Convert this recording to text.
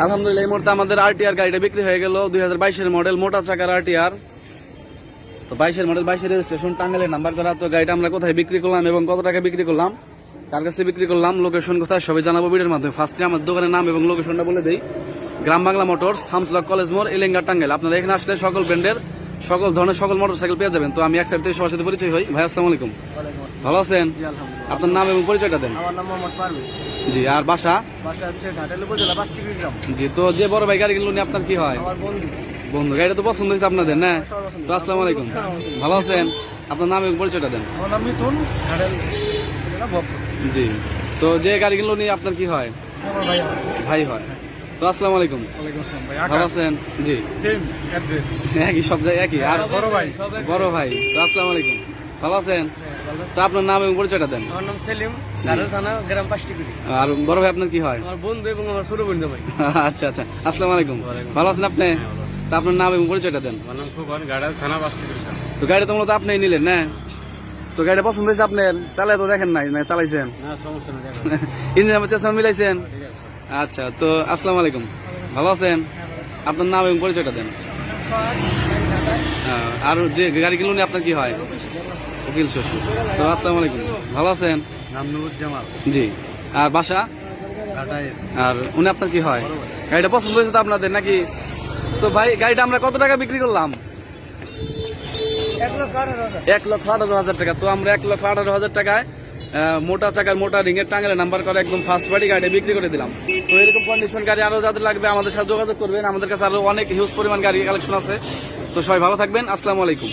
আলহামদুলিল্লাহ এই মুহূর্তে আমাদের আরটিআর গাড়িটা বিক্রি হয়ে গেল 2022-এর মডেল মোটা চাকার আরটিআর। তো 22-এর মডেল 22-এর রেজিস্ট্রেশন টাঙ্গাইলের নাম্বার করা। তো গাড়িটা আমরা কোথায় বিক্রি করলাম এবং কত টাকা বিক্রি করলাম, কার কাছে বিক্রি করলাম, লোকেশন কোথায় সবই জানাবো ভিডিওর মাধ্যমে। ফার্স্টে আমার দোকানের নাম এবং লোকেশনটা বলে দেই। গ্রাম বাংলা মোটরস, শামসুল কলেজ মোড়, এলেঙ্গা, টাঙ্গাইল। আপনারা এখানে আসলে সকল ব্র্যান্ডের সকল ধরনের সকল মোটরসাইকেল পেয়ে যাবেন। তো আমি এক সাইড থেকে সবার সাথে পরিচয় হই। ভাই আসসালামু আলাইকুম, ভালো আছেন? আপনার নাম এবং পরিচয়টা দেন। আমার নাম মোহাম্মদ পারভেজ। জি, আর বাসা? বাসা হচ্ছে ঘাটাল উপজেলা 5টি গ্রাম। জি, তো যে বড় ভাই গাড়ি কিনলো আপনার কি হয়? আমার বন্ধু। বন্ধু, গাড়িটা তো পছন্দ হয়েছে আপনাদের না? তো আসসালামু আলাইকুম, ভালো আছেন? আপনার নাম এবং পরিচয়টা দেন। আমার নাম মিথুন, ঘাটাল জি, তো যে গাড়ি কিনলো আপনার কি হয়? আমার ভাই। ভাই হয়। তো আসসালামু আলাইকুম, ওয়ালাইকুম আসসালাম ভাই। ভালো আছেন? জি, সেম অ্যাড্রেস। একই সব জায়গায় একই। আর বড় ভাই। বড় ভাই, তো আসসালামু আলাইকুম, ভালো আছেন? তো আপনার নাম এবং পরিচয়টা দেন। আমার নাম সেলিম, ঘাটাল থানা, গ্রাম 5টি। আর বড় ভাই আপনার কি হয়? আমার বন্ধু এবং আমার ছোট বন্ধু ভাই। আচ্ছা আচ্ছা, আসসালামু আলাইকুম, ভালো আছেন আপনি? তা আপনার নাম এবং পরিচয়টা দেন। আমার নাম খুবন, ঘাটাল থানা 5টি। তো গাড়িটা তো মূলত আপনি নিলেন না? তো গাড়িটা পছন্দ হয়েছে আপনার? চালাই তো দেখেন নাই, না চালাইছেন? না সমস্যা না। ইঞ্জিন আমার চেষ্টা মিলাইছেন? আচ্ছা, তো আসসালামু আলাইকুম, ভালো আছেন? আপনার নাম এবং পরিচয়টা দেন। আর যে গাড়ি কিনলো আপনার কি হয়? উকিল শ্বশুর। তো আসসালামু আলাইকুম, ভালো আছেন? নাম নুরুল জামাল। জি, আর বাসা? ঘাটাল। আর উনি আপনার কি হয়? গাড়িটা পছন্দ হয়েছে তো আপনাদের নাকি? তো ভাই গাড়িটা আমরা কত টাকা বিক্রি করলাম? 1,18,000 টাকা। তো আমরা 1,18,000 টাকায় মোটা চাকার মোটা রিংয়ের টাঙ্গাইলে নাম্বার করে একদম ফার্স্ট পার্টি গাড়ি বিক্রি করে দিলাম। তো এরকম কন্ডিশন গাড়ি আরো যাদের লাগবে আমাদের সাথে যোগাযোগ করবেন। আমাদের কাছে আরো অনেক হিউজ পরিমাণ গাড়ি কালেকশন আছে। তো সবাই ভালো থাকবেন, আসসালামু আলাইকুম।